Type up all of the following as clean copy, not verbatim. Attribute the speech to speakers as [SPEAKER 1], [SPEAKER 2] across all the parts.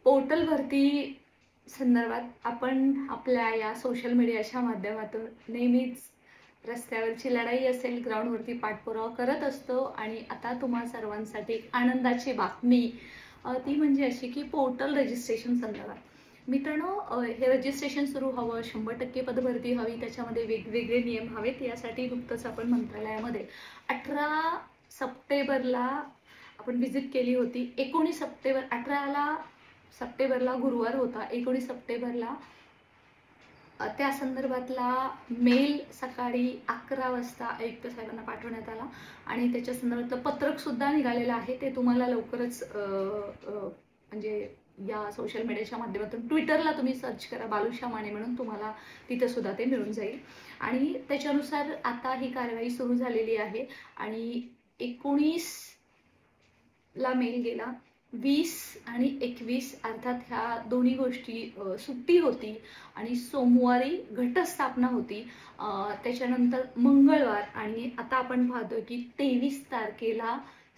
[SPEAKER 1] Portal भरती संदर्भात आपण आपल्या या सोशल मीडियाच्या माध्यमातून नेहमीच रस्त्यावरची लढाई असेल, ग्राउंडवरती पाठपुरावा करत असतो. आणि आता तुम्हा सर्वांसाठी आनंदाची बातमी ती म्हणजे अशी की पोर्टल रजिस्ट्रेशन संदर्भात मित्रांनो, हे रजिस्ट्रेशन सुरू हवं, 100% पदभरती हवी, त्याच्यामध्ये वेगवेगळे नियम हवेत. यासाठी नुकतंच आपण मंत्रालयामध्ये 18 सप्टेंबरला आपण व्हिजिट केली होती. 18 सप्टेंबरला गुरुवार होता. 19 सप्टेंबरला त्या संदर्भातला मेल सकाळी 11 वाजता आयुक्त साहेबांना पाठवण्यात आला आणि त्याच्या संदर्भातलं पत्रक सुद्धा निघालेलं आहे. ते तुम्हाला लवकरच म्हणजे या सोशल मीडियाच्या माध्यमातून ट्विटरला तुम्ही सर्च करा बालुशा माने म्हणून, तुम्हाला तिथं सुद्धा ते मिळून जाईल. आणि त्याच्यानुसार आता ही कारवाई सुरू झालेली आहे. आणि 19 ला मेल गेला. 20 आणि 21 अर्थात ह्या दोन्ही गोष्टी सुट्टी होती आणि सोमवारी घटस्थापना होती. त्याच्यानंतर मंगळवार आणि आता आपण पाहतोय की 23 तारखेला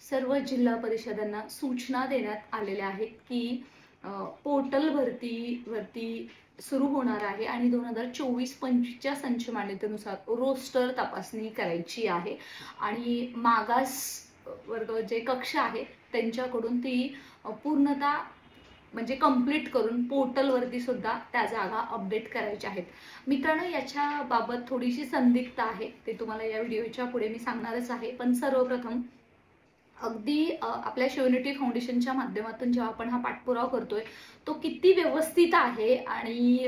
[SPEAKER 1] सर्व जिल्हा परिषदांना सूचना देण्यात आलेल्या आहेत की पोर्टल भरती सुरू होणार आहे आणि 2024-25च्या संचमान्यतेनुसार रोस्टर तपासणी करायची आहे. आणि मागास वर्ग जे कक्ष आहे त्यांच्याकडून ती पूर्णतः म्हणजे कंप्लीट करून पोर्टलवरती सुद्धा त्या जागा अपडेट करायच्या आहेत. मित्रांनो, याच्या बाबत थोडीशी संदिग्धता आहे, ते तुम्हाला या व्हिडिओच्या पुढे मी सांगणारच आहे. पण सर्वप्रथम अगदी आपल्या शिवनिटी फाउंडेशनच्या माध्यमातून जेव्हा आपण हा पाठपुरावा करतोय तो किती व्यवस्थित आहे आणि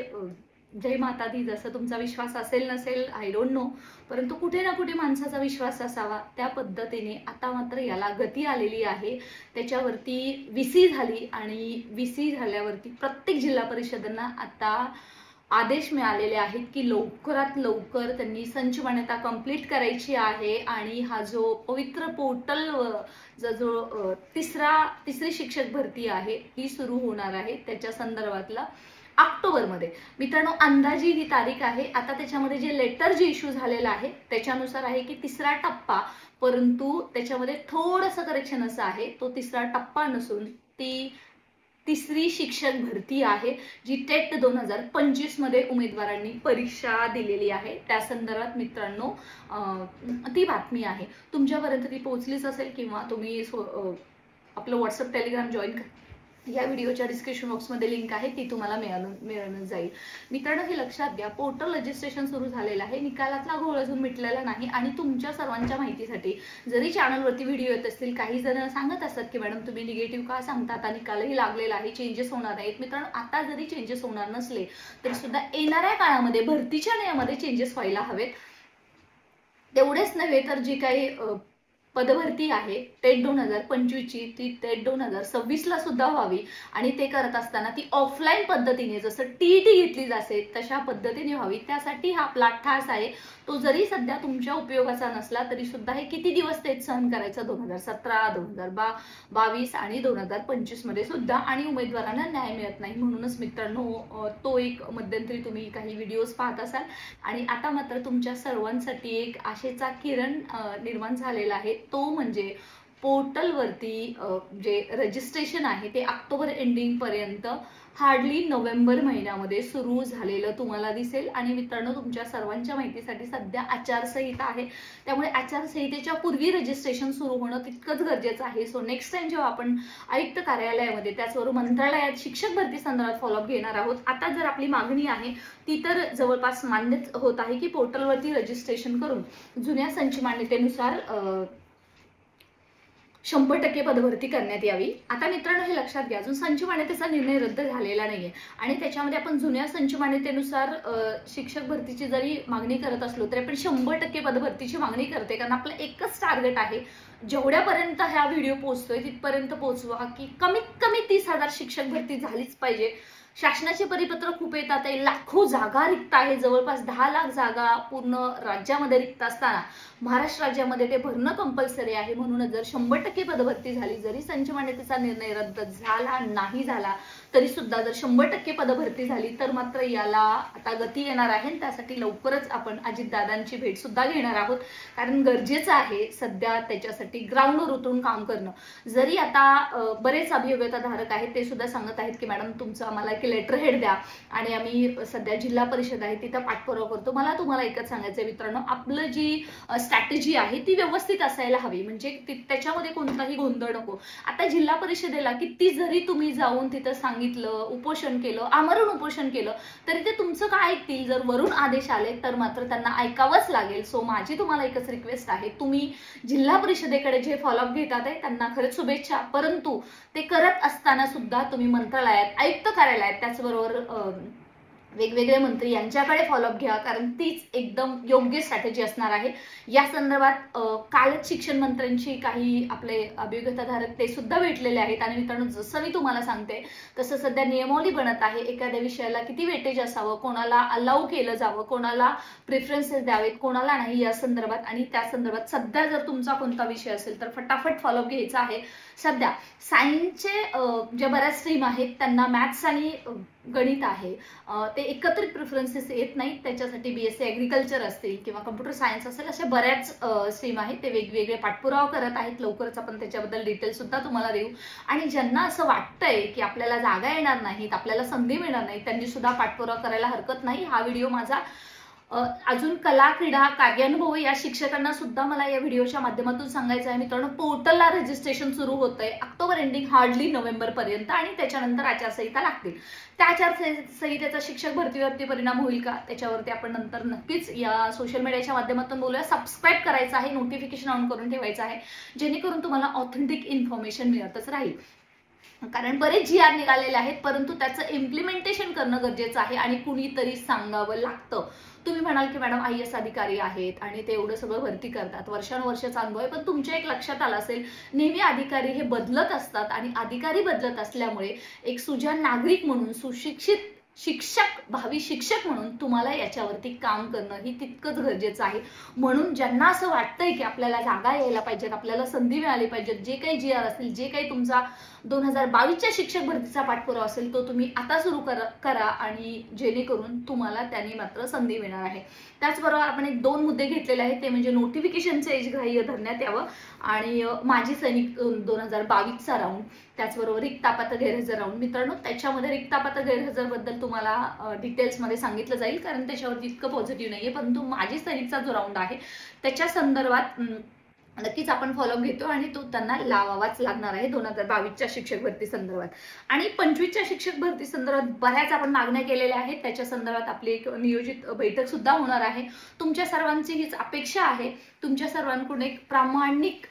[SPEAKER 1] जय माता दी, जसं तुमचा विश्वास असेल नसेल आय डोंट नो, परंतु कुठे ना कुठे माणसाचा विश्वास असावा, त्या पद्धतीने आता मात्र याला गती आलेली आहे. त्याच्यावरती VC झाली आणि VC झाल्यावरती प्रत्येक जिल्हा परिषदांना आता आदेश मिळालेले आहेत की लवकरात लवकर त्यांनी संच मान्यता कंप्लीट करायची आहे. आणि हा जो पवित्र पोर्टल जो तिसरी शिक्षक भरती आहे ही सुरू होणार आहे त्याच्या संदर्भातला ऑक्टोबरमध्ये. मित्रांनो, अंदाजी ही तारीख आहे. आता त्याच्यामध्ये जे लेटर जे इश्यू झालेलं आहे त्याच्यानुसार आहे की 3रा टप्पा, परंतु त्याच्यामध्ये थोडंसं करेक्शन असं आहे, तो 3रा टप्पा नसून ती तिसरी शिक्षक भरती आहे जी टेट 2025 मध्ये उमेदवारांनी परीक्षा दिलेली आहे. त्या संदर्भात मित्रांनो ती बातमी आहे, तुमच्यापर्यंत ती पोहोचलीच असेल किंवा तुम्ही आपलं व्हॉट्सअप टेलिग्राम जॉईन करा. या व्हिडिओच्या डिस्क्रिप्शन बॉक्समध्ये लिंक आहे, ती तुम्हाला मिळून जाईल. मित्रांनो, हे लक्षात घ्या, पोर्टल रजिस्ट्रेशन सुरू झालेलं आहे, निकालातला घोळ अजून मिटलेला नाही. आणि तुमच्या सर्वांच्या माहितीसाठी जरी चॅनलवरती व्हिडिओ येत असतील, काही जण सांगत असतात की मॅडम तुम्ही निगेटिव्ह का सांगता, आता निकालही लागलेला आहे, चेंजेस होणार आहेत. मित्रांनो, आता जरी चेंजेस होणार नसले तरी सुद्धा येणाऱ्या काळामध्ये भरतीच्या नियमामध्ये चेंजेस व्हायला हवेत. तेवढेच नव्हे तर जी काही पदभरती आहे टेट 2025ची ती टेट 2026 ला सुद्धा व्हावी. आणि ते करत असताना ती ऑफलाईन पद्धतीने, जसं TET घेतली जाते तशा पद्धतीने व्हावी. त्यासाठी हा आपला ठास आहे. तो जरी सध्या तुमच्या उपयोगाचा नसला तरी सुद्धा हे किती दिवस तेच सहन करायचं, 2017, 2022 आणि 2025 मध्ये सुद्धा. आणि उमेदवारांना न्याय मिळत नाही. म्हणूनच मित्रांनो, तो एक मध्यंतरी तुम्ही काही व्हिडिओज पाहत असाल. आणि आता मात्र तुमच्या सर्वांसाठी एक आशेचा किरण निर्माण झालेला आहे, तो म्हणजे पोर्टलवरती जे रजिस्ट्रेशन आहे ते ऑक्टोबर एंडिंग पर्यंत हार्डली नोव्हेंबर महिन्यामध्ये सुरू झालेलं तुम्हाला दिसेल. आणि मित्रांनो, तुमच्या सर्वांच्या माहितीसाठी सध्या आचारसंहिता आहे, त्यामुळे आचारसंहितेच्या पूर्वी रजिस्ट्रेशन सुरू होणं तितकंच गरजेचं आहे. सो नेक्स्ट टाइम जेव्हा आपण आयुक्त कार्यालयामध्ये त्याचबरोबर मंत्रालयात शिक्षक भरती संदर्भात फॉलोअप घेणार आहोत, आता जर आपली मागणी आहे ती तर जवळपास मान्यच होत आहे की पोर्टलवरती रजिस्ट्रेशन करून जुन्या संच मान्यतेनुसार 100% पदभरती करण्यात यावी. आता मित्रांनो, हे लक्षात घ्या, अजून संच मान्यतेचा निर्णय रद्द झालेला नाहीये आणि त्याच्यामध्ये आपण जुन्या संच मान्यतेनुसार शिक्षक भरतीची जरी मागणी करत असलो तरी आपण 100% पदभरतीची मागणी करते. कारण आपलं एकच टार्गेट आहे, जेवढ्यापर्यंत हा व्हिडिओ पोहोचतोय तिथपर्यंत पोहोचवा की कमीत कमी 30,000 शिक्षक भरती झालीच पाहिजे. शासनाचे परिपत्र खूप येतात आहे, लाखो जागा रिक्त आहे, जवळपास 10 लाख जागा पूर्ण राज्यामध्ये रिक्त असताना महाराष्ट्र राज्यामध्ये ते भरणं कंपल्सरी आहे. म्हणूनच जर 100% पदभरती झाली, जरी संच मान्यतेचा निर्णय रद्द झाला नाही झाला तरी सुद्धा जर 100% पदभरती झाली तर मात्र याला आता गती येणार आहे. त्यासाठी लवकरच आपण अजितदादांची भेट सुद्धा घेणार आहोत, कारण गरजेचं आहे सध्या त्याच्यासाठी करण्यासाठी ग्राउंडवर उतरून काम करणं. जरी आता बरेच अभियोग्यताधारक आहेत ते सुद्धा सांगत आहेत की मॅडम तुमचं आम्हाला एक लेटर हेड द्या आणि आम्ही सध्या जिल्हा परिषद आहे तिथं पाठपुरावा करतो. मला तुम्हाला एकच सांगायचं आहे मित्रांनो, आपलं जी स्ट्रॅटेजी आहे ती व्यवस्थित असायला हवी, म्हणजे त्याच्यामध्ये कोणताही गोंधळ नको. आता जिल्हा परिषदेला किती जरी तुम्ही जाऊन तिथं सांगितलं, उपोषण केलं, आमरण उपोषण केलं, तरी ते तुमचं काय ऐकतील? जर वरून आदेश आले तर मात्र त्यांना ऐकावंच लागेल. सो माझी तुम्हाला एकच रिक्वेस्ट आहे, तुम्ही जिल्हा परिषदेकडे जे फॉलोअप घेतात आहे त्यांना खरंच शुभेच्छा, परंतु ते करत असताना सुद्धा तुम्ही मंत्रालयात, आयुक्त कार्यालयात, त्याचबरोबर वेगवेगळे मंत्री यांच्याकडे फॉलोअप घ्या, कारण तीच एकदम योग्य स्ट्रॅटेजी असणार आहे. या संदर्भात कालच शिक्षण मंत्र्यांची काही आपले अभियोग्यताधारक ते सुद्धा भेटलेले आहेत. आणि मित्रांनो, जसं मी तुम्हाला सांगते तसं सध्या नियमावली बनत आहे, एखाद्या विषयाला किती वेटेज असावं, कोणाला अलाउ केलं जावं, कोणाला प्रेफरन्सेस द्यावेत, कोणाला नाही, या संदर्भात. आणि त्या संदर्भात सध्या जर तुमचा कोणता विषय असेल तर फटाफट फॉलोअप घ्यायचा आहे. सध्या सायन्सचे जे बऱ्याच स्ट्रीम आहेत त्यांना मॅथ्स आणि गणित आहे ते एकत्रित प्रेफरन्सेस येत नाहीत. त्याच्यासाठी BSc ॲग्रिकल्चर असतील किंवा कम्प्युटर सायन्स असेल, अशा बऱ्याच स्ट्रीम आहेत, ते वेगवेगळे पाठपुरावा करत आहेत. लवकरच आपण त्याच्याबद्दल डिटेल सुद्धा तुम्हाला देऊ. आणि ज्यांना असं वाटतंय की आपल्याला जागा येणार नाहीत, आपल्याला संधी मिळणार नाही, त्यांनी सुद्धा पाठपुरावा करायला हरकत नाही. हा व्हिडिओ माझा अजून कला, क्रीडा, कार्यानुभव या शिक्षकांना सुद्धा मला या व्हिडिओच्या माध्यमातून सांगायचं आहे. मित्रांनो, पोर्टलला रजिस्ट्रेशन सुरू होतंय ऑक्टोबर एंडिंग हार्डली नोव्हेंबर पर्यंत, आणि त्याच्यानंतर आचारसंहिता लागतील. त्या आचारसंहितेचा शिक्षक भरतीवरती परिणाम होईल का, त्याच्यावरती आपण नंतर नक्कीच या सोशल मीडियाच्या माध्यमातून बोलूया. सबस्क्राईब करायचं आहे, नोटिफिकेशन ऑन करून ठेवायचं आहे, जेणेकरून तुम्हाला ऑथेंटिक इन्फॉर्मेशन मिळतच राहील. कारण बरेच GR निघालेले आहेत, परंतु त्याचं इम्प्लिमेंटेशन करणं गरजेचं आहे आणि कुणीतरी सांगावं लागतं. तुम्ही म्हणाल की मॅडम IAS अधिकारी आहेत आणि ते एवढं सगळं भरती करतात, वर्षानुवर्षाचा अनुभव आहे, पण तुमच्या एक लक्षात आलं असेल, नेहमी अधिकारी हे बदलत असतात आणि अधिकारी बदलत असल्यामुळे एक सुजाण नागरिक म्हणून, सुशिक्षित शिक्षक, भावी शिक्षक म्हणून तुम्हाला याच्यावरती काम करणं ही तितकंच गरजेचं आहे. म्हणून ज्यांना असं वाटतंय की आपल्याला जागा यायला पाहिजेत, आपल्याला संधी मिळाली पाहिजे, जे काही GR असतील, जे काही तुमचा 2022च्या शिक्षक भरतीचा पाठपुरावा असेल तो तुम्ही आता सुरू करा आणि जेणेकरून तुम्हाला त्याने मात्र संधी मिळणार आहे. त्याचबरोबर आपण एक 2 मुद्दे घेतलेले आहेत, ते म्हणजे नोटिफिकेशनचे एज ग्राह्य धरण्यात यावं आणि माजी सैनिक 2022चा राऊंड, त्याचबरोबर रिक्तापात्र गैरहजर राऊंड. मित्रांनो, त्याच्यामध्ये रिक्तापात्र गैरहजर बद्दल तुम्हाला डिटेल्समध्ये सांगितलं जाईल, कारण त्याच्यावरती इतकं पॉझिटिव्ह नाहीये, परंतु माजी सैनिकचा जो राऊंड आहे त्याच्या संदर्भात नक्कीच आपण फॉलोअप घेतो आणि तो त्यांना लावावाच लागणार आहे 2022च्या शिक्षक भरती संदर्भात. आणि 25च्या शिक्षक भरती संदर्भात बऱ्याच आपण मागण्या केलेल्या आहेत, त्याच्या संदर्भात आपली एक नियोजित बैठक सुद्धा होणार आहे. तुमच्या सर्वांची हीच अपेक्षा आहे, तुमच्या सर्वांकडून एक प्रामाणिक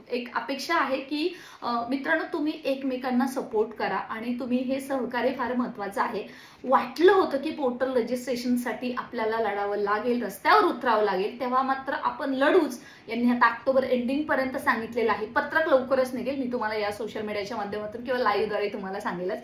[SPEAKER 1] एक अपेक्षा आहे की मित्रांनो, तुम्ही एकमेकांना सपोर्ट करा आणि तुम्ही हे सहकार्य फार महत्त्वाचं आहे. वाटलं होतं की पोर्टल रजिस्ट्रेशनसाठी आपल्याला लढावं लागेल, रस्त्यावर उतरावं लागेल, तेव्हा मात्र आपण लढूच. यांनी आता ऑक्टोबर एंडिंग पर्यंत सांगितलेलं आहे. पत्रक लवकरच निघेल, मी तुम्हाला या सोशल मीडियाच्या माध्यमातून किंवा लाईव्हद्वारे तुम्हाला सांगेलच.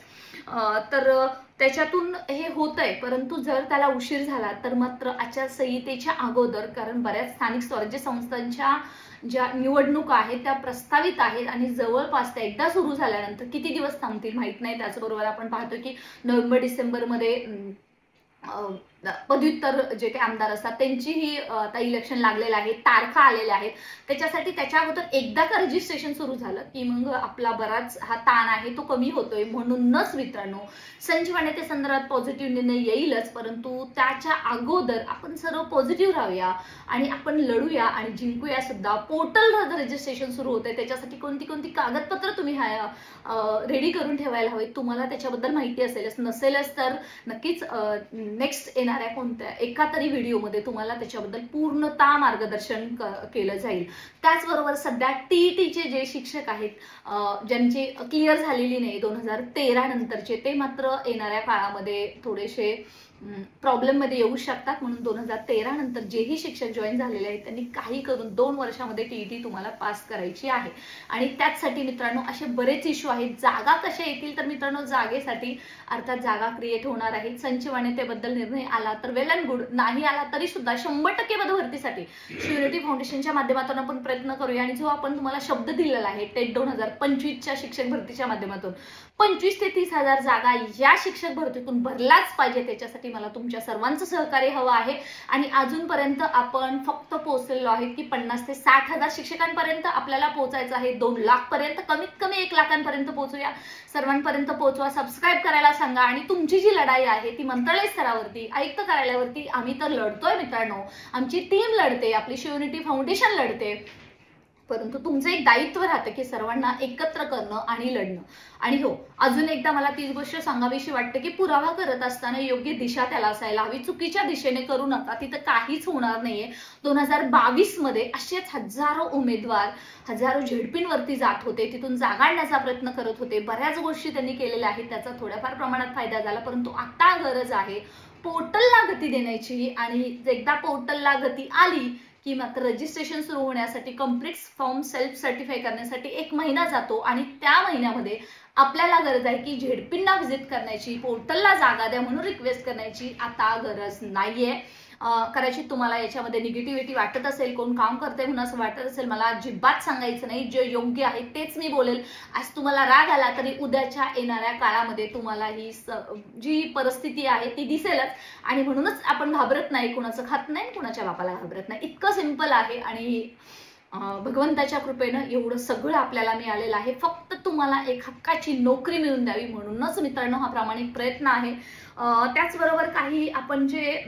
[SPEAKER 1] तर त्याच्यातून हे होतंय, परंतु जर त्याला उशीर झाला तर मात्र आचारसंहितेच्या अगोदर, कारण बऱ्याच स्थानिक स्वराज्य संस्थांच्या ज्या निवडणुका आहेत त्या प्रस्तावित आहेत आणि जवळपास त्या एकदा सुरू झाल्यानंतर किती दिवस थांबतील माहित नाही. त्याचबरोबर आपण पाहतो की नोव्हेंबर-डिसेंबर मध्ये पदव्युत्तर जे काही आमदार असतात त्यांचीही आता इलेक्शन लागलेलं आहे, तारखा आलेल्या आहेत. त्याच्यासाठी त्याच्या अगोदर एकदा का रजिस्ट्रेशन सुरू झालं की मग आपला बराच हा ताण आहे तो कमी होतोय. म्हणूनच मित्रांनो, संजीवनी त्या संदर्भात पॉझिटिव्ह निर्णय येईलच, परंतु त्याच्या अगोदर आपण सर्व पॉझिटिव्ह राहूया आणि आपण लढूया आणि जिंकूया सुद्धा. पोर्टल रजिस्ट्रेशन सुरू होते, त्याच्यासाठी कोणती कोणती कागदपत्र तुम्ही रेडी करून ठेवायला हवे, तुम्हाला त्याच्याबद्दल माहिती असेलच, नसेलच तर नक्कीच नेक्स्ट येणाऱ्या कोणत्या एका तरी व्हिडिओमध्ये तुम्हाला त्याच्याबद्दल पूर्णतः मार्गदर्शन केलं जाईल. त्याचबरोबर सध्या TETचे जे शिक्षक आहेत ज्यांची क्लिअर झालेली नाही 2013 नंतरचे, ते मात्र येणाऱ्या काळामध्ये थोडेसे प्रॉब्लेम मध्ये येऊ शकतात. म्हणून 2013 नंतर जेही शिक्षक जॉईन झालेले आहेत त्यांनी काही करून 2 वर्षामध्ये TET तुम्हाला पास करायची आहे. आणि त्याचसाठी मित्रांनो असे बरेच इश्यू आहेत. जागा कशा येतील तर मित्रांनो, जागेसाठी अर्थात जागा क्रिएट होणार आहेत. संच मान्यतेबद्दल निर्णय आला तर वेल अँड गुड, नाही आला तरी सुद्धा 100% पदभरतीसाठी श्युरिटी फाउंडेशनच्या माध्यमातून आपण प्रयत्न करूया. आणि जो आपण तुम्हाला शब्द दिलेला आहे टेट 2025च्या शिक्षक भरतीच्या माध्यमातून 25 ते 30 हजार जागा या शिक्षक भरतीतून भरलाच पाहिजे. त्याच्यासाठी करण्यासाठी मला तुमच्या सर्वांचं सहकार्य हवं आहे। आणि अजूनपर्यंत आपण फक्त पोहोचलेलो आहे की 50 ते 60,000 शिक्षकांपर्यंत आपल्याला पोहोचायचं आहे। 2 लाख पर्यंत, कमीत कमी 1 लाखांपर्यंत पोहोचूया, सर्वांपर्यंत पोहोचवा। सबस्क्राईब करायला सांगा आणि तुमची जी लढाई आहे ती मंत्रालय स्तरावरती, आयुक्त कार्यालयावरती आम्ही तर लढतोय मित्रांनो, आमची टीम लढते, आपली शिवनिटी फाउंडेशन लढते, परंतु तुमचं एक दायित्व राहतं की सर्वांना एकत्र करणं आणि लढणं। आणि हो, अजून एकदा मला तीच गोष्ट सांगावीशी वाटते की पुरावा करत असताना योग्य दिशा त्याला असायला हवी, चुकीच्या दिशेने करू नका, तिथं काहीच होणार नाहीये। 2022 मध्ये असेच हजारो उमेदवार हजारो झेडपींवरती जात होते, तिथून जागा आणण्याचा प्रयत्न करत होते, बऱ्याच गोष्टी त्यांनी केलेल्या आहेत, त्याचा थोड्याफार प्रमाणात फायदा झाला, परंतु आता गरज आहे पोर्टलला गती देण्याची। आणि एकदा पोर्टलला गती आली की मात्र रजिस्ट्रेशन सुरू होण्यासाठी, कंप्लीट फॉर्म सेल्फ सर्टिफाय करण्यासाठी 1 महिना जातो आणि त्या महिन्यामध्ये आपल्याला गरज आहे की झेडपींना व्हिजिट करण्याची, पोर्टलला जागा द्या म्हणून रिक्वेस्ट करण्याची आता गरज नाहीये। कदाचित तुम्हाला याच्यामध्ये निगेटिव्हिटी वाटत असेल, कोण काम करते म्हणून असं वाटत असेल, मला अजिबात सांगायचं नाही, जे योग्य आहे तेच मी बोलेल। आज तुम्हाला राग आला तरी उद्याच्या येणाऱ्या काळामध्ये तुम्हाला ही जी परिस्थिती आहे ती दिसेलच। आणि म्हणूनच आपण घाबरत नाही, कुणाचं खात नाही, कुणाच्या बापाला घाबरत नाही, इतकं सिंपल आहे। आणि भगवंताच्या कृपेनं एवढं सगळं आपल्याला मिळालेलं आहे, फक्त तुम्हाला एक हक्काची नोकरी मिळवून द्यावी म्हणूनच मित्रांनो हा प्रामाणिक प्रयत्न आहे। त्याचबरोबर काही आपण जे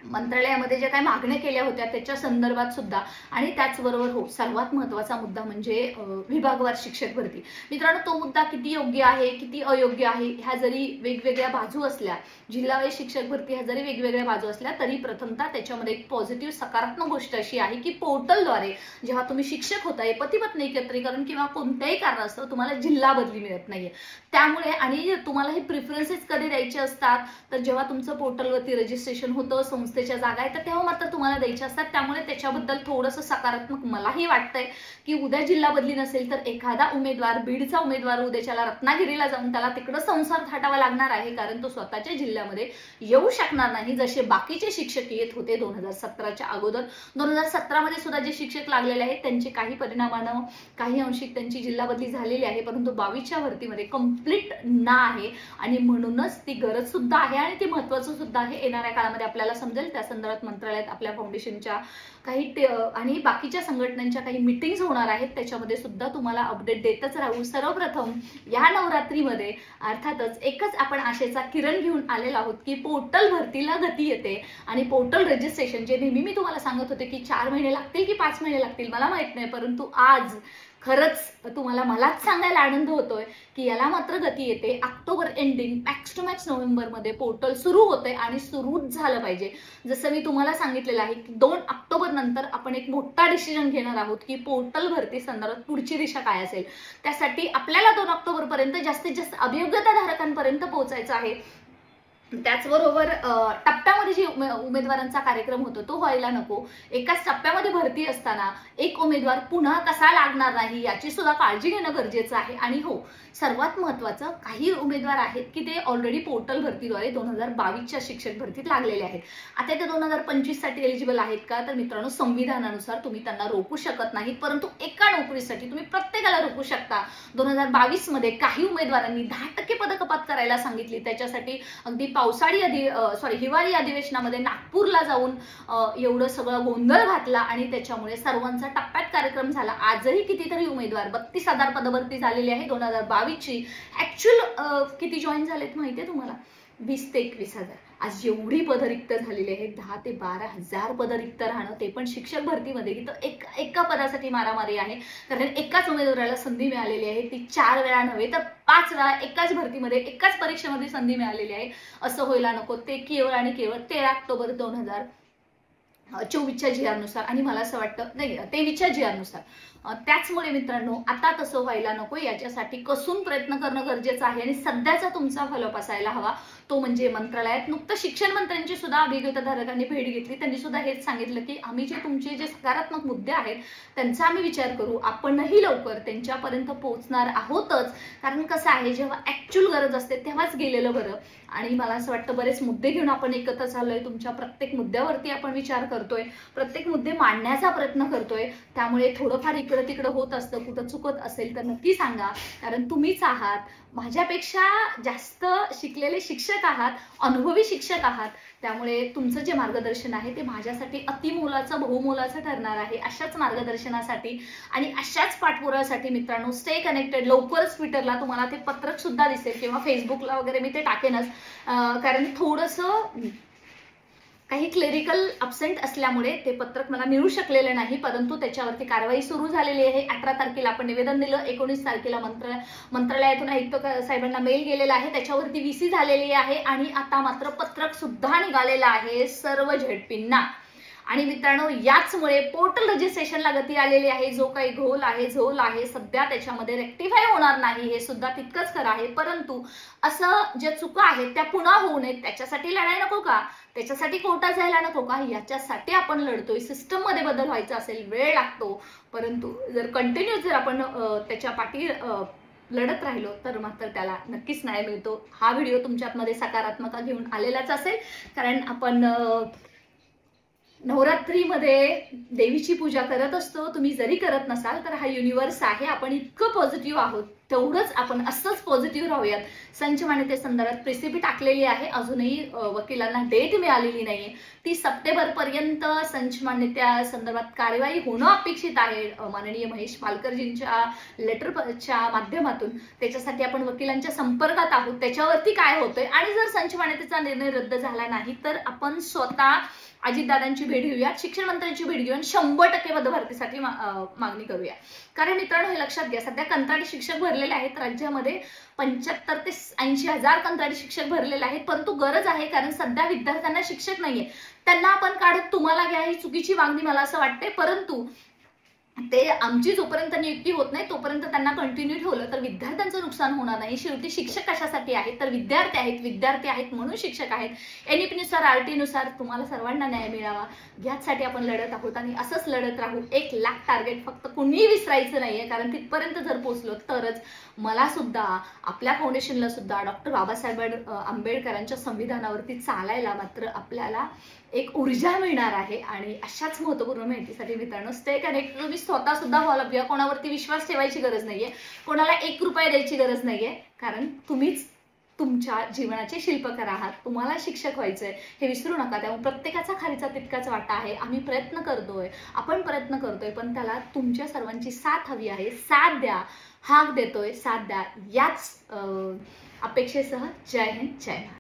[SPEAKER 1] मंत्रालयामध्ये जे काही मागण्या केल्या होत्या त्याच्या संदर्भात सुद्धा, आणि त्याचबरोबर हो, सर्वात महत्त्वाचा मुद्दा म्हणजे विभागवार शिक्षक भरती। मित्रांनो, तो मुद्दा किती योग्य आहे किती अयोग्य आहे ह्या जरी वेगवेगळ्या बाजू असल्या, जिल्हावार शिक्षक भरती ह्या जरी वेगवेगळ्या बाजू असल्या तरी प्रथमतः त्याच्यामध्ये एक पॉझिटिव्ह सकारात्मक गोष्ट अशी आहे की पोर्टलद्वारे जेव्हा तुम्ही शिक्षक होताय, पती पत्नी एकत्रीकरण किंवा कोणत्याही कारणास्तव तुम्हाला जिल्हा बदली मिळत नाहीये, त्यामुळे आणि तुम्हाला हे प्रिफरन्सेस कधी द्यायचे असतात तर जेव्हा तुमचं पोर्टलवरती रजिस्ट्रेशन होतं, संस्थेच्या जागा आहे तर तेव्हा मात्र तुम्हाला द्यायचे असतात। त्यामुळे त्याच्याबद्दल थोडंसं सकारात्मक मलाही वाटतंय की उद्या जिल्हा बदली नसेल तर एखादा उमेदवार, बीडचा उमेदवार उद्याच्याला रत्नागिरीला जाऊन त्याला तिकडे संसार थाटावा लागणार आहे, कारण तो स्वतःच्या जिल्ह्यामध्ये येऊ शकणार नाही जसे बाकीचे शिक्षक येत होते 2017च्या अगोदर। 2017 मध्ये सुद्धा जे शिक्षक लागलेले आहेत त्यांचे काही परिणामानं काही अंशिक त्यांची जिल्हा बदली झालेली आहे, परंतु 22च्या भरतीमध्ये कंप्लीट ना आहे आणि म्हणूनच ती गरज सुद्धा आहे आणि ती महत्त्वाचं सुद्धा आहे। येणाऱ्या काळामध्ये आपल्याला समजेल, त्या संदर्भात मंत्रालयात आपल्या फाउंडेशनच्या काही आणि बाकीच्या संघटनांच्या काही मीटिंग्स होणार आहेत, त्याच्यामध्ये सुद्धा तुम्हाला अपडेट देतच राहू। सर्वप्रथम या नवरात्रीमध्ये अर्थातच एकच आपण आशेचा किरण घेऊन आलेलो आहोत की पोर्टल भरतीला गती येते आणि पोर्टल रजिस्ट्रेशन जे नेहमी मी तुम्हाला सांगत होते की 4 महिने लागतील की 5 महिने लागतील मला माहित नाही, परंतु आज खरंच तुम्हाला मलाच सांगायला आनंद होतोय की याला मात्र गती येते। October ending max to max November मध्ये पोर्टल सुरू होते आणि सुरूच झालं पाहिजे। जसं मी तुम्हाला सांगितलेलं आहे की 2 ऑक्टोबर नंतर आपण एक मोठा डिसिजन घेणार आहोत की पोर्टल भरती संदर्भात पुढची दिशा काय असेल। त्यासाठी आपल्याला 2 ऑक्टोबर पर्यंत जास्तीत जास्त अभियोग्यता धारकांपर्यंत पोहोचायचं आहे। त्याचबरोबर टप्प्यामध्ये जे उमेदवारांचा कार्यक्रम होतो तो व्हायला नको, एकाच टप्प्यामध्ये भरती असताना एक उमेदवार पुन्हा कसा लागणार नाही याची सुद्धा काळजी घेणं गरजेचं आहे। आणि हो, सर्वात महत्त्वाचं, काही उमेदवार आहेत की ते ऑलरेडी पोर्टल भरतीद्वारे 2022च्या शिक्षक भरतीत लागलेले आहेत, आता ते 2025 साठी एलिजिबल आहेत का, तर मित्रांनो संविधानानुसार तुम्ही त्यांना रोखू शकत नाहीत, परंतु एका नोकरीसाठी तुम्ही प्रत्येकाला रोखू शकता। 2022 मध्ये काही उमेदवारांनी 10% पद कपात करायला सांगितली, त्याच्यासाठी अगदी हिवाळी अधिवेशनामध्ये नागपूरला जाऊन एवढं सगळं गोंधळ घातला आणि त्याच्यामुळे सर्वांचा टप्प्यात कार्यक्रम झाला। आजही कितीतरी उमेदवार 32,000 पदभरती झालेली आहे 2022 ची। ऍक्च्युअल किती जॉईन झालेत माहितीये तुम्हाला? 20 ते 21,000। आज एवढी पद रिक्त झालेली आहेत, 10 ते 12,000 पद रिक्त राहणं, ते पण शिक्षक भरतीमध्ये, इथं एका पदासाठी मारामारी आहे, कारण एकाच उमेदवाराला संधी मिळालेली आहे, ती 4 वेळा नव्हे तर 5 वेळा एकाच भरतीमध्ये एकाच परीक्षेमध्ये संधी मिळालेली आहे। असं व्हायला नको, ते केवळ आणि केवळ 13 ऑक्टोबर 2024च्या जी आर नुसार, आणि मला असं वाटतं नाही 23च्या जी आर नुसार। त्याचमुळे मित्रांनो आता तसं व्हायला नको, याच्यासाठी कसून प्रयत्न करणं गरजेचं आहे आणि सध्याचा तुमचा फॉलोअप असायला हवा तो म्हणजे मंत्रालयात। नुकतं शिक्षण मंत्र्यांची सुद्धा अभियोग्यताधारकांनी भेट घेतली, त्यांनी सुद्धा हेच सांगितलं की आम्ही जे तुमचे जे सकारात्मक मुद्दे आहेत त्यांचा आम्ही विचार करू, आपणही लवकर त्यांच्यापर्यंत पोहोचणार आहोतच, कारण कसं आहे जेव्हा ऍक्च्युअल गरज असते तेव्हाच गेलेलं बरं। आणि मला असं वाटतं बरेच मुद्दे घेऊन आपण एकत्र चाललोय, तुमच्या प्रत्येक मुद्द्यावरती आपण विचार करतोय, प्रत्येक मुद्दे मांडण्याचा प्रयत्न करतोय, त्यामुळे थोडंफार इकडं तिकडं होत असतं, कुठं चुकत असेल तर नक्की सांगा, कारण तुम्हीच आहात माझ्यापेक्षा जास्त शिकलेले शिक्षक आहात, अनुभवी शिक्षक आहात, त्यामुळे तुमचं जे मार्गदर्शन आहे ते माझ्यासाठी अतिमोलाचं बहुमोलाचं ठरणार आहे. अशाच मार्गदर्शनासाठी आणि अशाच पाठपुराव्यासाठी मित्रांनो स्टे कनेक्टेड. लवकरच ट्विटरला तुम्हाला ते पत्रक सुद्धा दिसेल किंवा फेसबुकला वगैरे मी ते टाकेनच, कारण थोडंसं काही क्लेरिकल अब्सेंट असल्यामुळे ते पत्रक मला मिळू शकलेलं नाही, परंतु त्याच्यावरती कारवाई सुरू झालेली आहे. 18 तारखेला आपण निवेदन दिलं, 19 तारखेला मंत्रालयातून आयुक्त साहेबांना मेल गेलेला आहे, त्याच्यावरती VC झालेली आहे आणि आता मात्र पत्रक सुद्धा निघालेलं आहे सर्व झेडपींना. आणि मित्रांनो याचमुळे पोर्टल रजिस्ट्रेशनला गती आलेली आहे. जो काही झोल आहे सध्या त्याच्यामध्ये रेक्टिफाय होणार नाही, हे सुद्धा तितकंच खरं आहे. परंतु असं ज्या चुका आहेत त्या पुन्हा होऊ नयेत त्याच्यासाठी लढाई नको का, त्याच्यासाठी कोर्टात जायला नको का, याच्यासाठी आपण लढतोय. सिस्टम मध्ये बदल व्हायचा असेल वेळ लागतो, परंतु जर कंटिन्यू जर आपण त्याच्या पाठी लढत राहिलो तर मात्र त्याला नक्कीच न्याय मिळतो. हा व्हिडिओ तुमच्यामध्ये सकारात्मकता घेऊन आलेलाच असेल, कारण आपण नवरात्रीमध्ये देवीची पूजा करत असतो. तुम्ही जरी करत नसाल तर हा युनिवर्स आहे, आपण इतकं पॉझिटिव्ह आहोत तेवढंच आपण असंच पॉझिटिव्ह राहूयात. संच मान्यते संदर्भात प्रेसिपी टाकलेली आहे, अजूनही वकिलांना डेट मिळालेली नाहीये. 30 सप्टेंबर पर्यंत संच मान्यत्या संदर्भात कार्यवाही होणं अपेक्षित आहे माननीय महेश पालकरजींच्या लेटरच्या माध्यमातून. त्याच्यासाठी आपण वकिलांच्या संपर्कात आहोत, त्याच्यावरती काय होतंय. आणि जर संच मान्यतेचा निर्णय रद्द झाला नाही तर आपण स्वतः अजितदादांची भेट घेऊया, शिक्षण मंत्र्यांची भेट घेऊया, 100% पदभरतीसाठी मागणी करूया. कारण मित्रांनो हे लक्षात घ्या, सध्या कंत्राटी शिक्षक भरलेले आहेत राज्यामध्ये. 75 ते 80 हजार कंत्राटी शिक्षक भरलेले आहेत, परंतु गरज आहे कारण सध्या विद्यार्थ्यांना शिक्षक नाहीये. त्यांना आपण काढत तुम्हाला घ्या ही चुकीची मागणी मला असं वाटते. परंतु ते आमची जोपर्यंत नियुक्ती होत नाही तोपर्यंत त्यांना कंटिन्यू ठेवलं तर विद्यार्थ्यांचं नुकसान होणार नाही. शेवटी शिक्षक कशासाठी आहेत तर विद्यार्थी आहेत म्हणून शिक्षक आहेत. NEP नुसार RT नुसार तुम्हाला सर्वांना न्याय मिळावा यासाठी आपण लढत आहोत आणि असंच लढत राहू. 1 लाख टार्गेट फक्त कुणीही विसरायचं नाहीये, कारण तिथपर्यंत जर पोहोचलो तरच मला सुद्धा आपल्या फाउंडेशनला सुद्धा डॉक्टर बाबासाहेब आंबेडकरांच्या संविधानावरती चालायला मात्र आपल्याला एक ऊर्जा मिळणार आहे. आणि अशाच महत्त्वपूर्ण माहितीसाठी मित्रांनो स्टे कनेक्टेड. तुम्ही स्वतः सुद्धा फॉलो घ्या, कोणावरती विश्वास ठेवायची गरज नाहीये, कोणाला 1 रुपया द्यायची गरज नाहीये, कारण तुम्हीच तुमच्या जीवनाचे शिल्पकार आहात. तुम्हाला शिक्षक व्हायचंय हे विसरू नका. त्यामुळे प्रत्येकाचा खालीचा तितकाच वाटा आहे. आम्ही प्रयत्न करतोय, आपण प्रयत्न करतोय, पण त्याला तुमच्या सर्वांची साथ हवी आहे. साथ द्या, हाक देतोय, साथ द्या याच अपेक्षेसह जय हिंद, जय भारत.